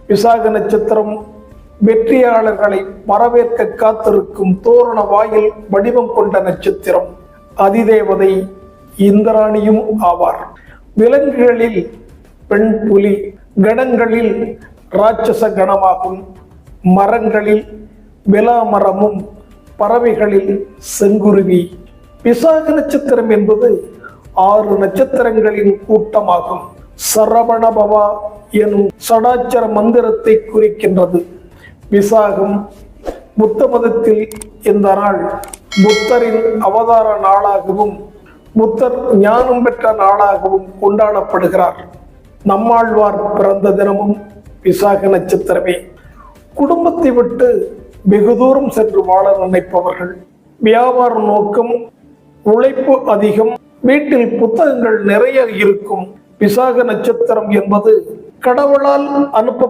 விசாக நட்சத்திரம் வெற்றியாளர்களை வரவேற்க காத்திருக்கும் தோரண வாயில் வடிவம் கொண்ட நட்சத்திரம். அதிதேவதை இந்திராணியும் ஆவார். விலங்குகளில் பெண் புலி, கணங்களில் ராட்சச கணமாகும். மரங்களில் விலாமரமும், பறவைகளில் செங்குருவி. விசாக நட்சத்திரம் என்பது 6 நட்சத்திரங்களின் கூட்டமாகும். சரவணபவா எனும் சடாச்சர மந்திரத்தை குறிக்கின்றது. விசாகம் புத்த மதத்தில் இந்த நாள் புத்தரின் அவதார நாளாகவும் புத்தர் ஞானம் பெற்ற நாளாகவும் கொண்டாடப்படுகிறார். நம்மாழ்வார் பிறந்த தினமும் விசாக நட்சத்திரமே. குடும்பத்தை விட்டு வெகு தூரம் சென்று வாழ நினைப்பவர்கள், வியாபார நோக்கம், உழைப்பு அதிகம், வீட்டில் புத்தகங்கள் நிறைய இருக்கும். விசாக நட்சத்திரம் என்பது கடவுளால் அனுப்ப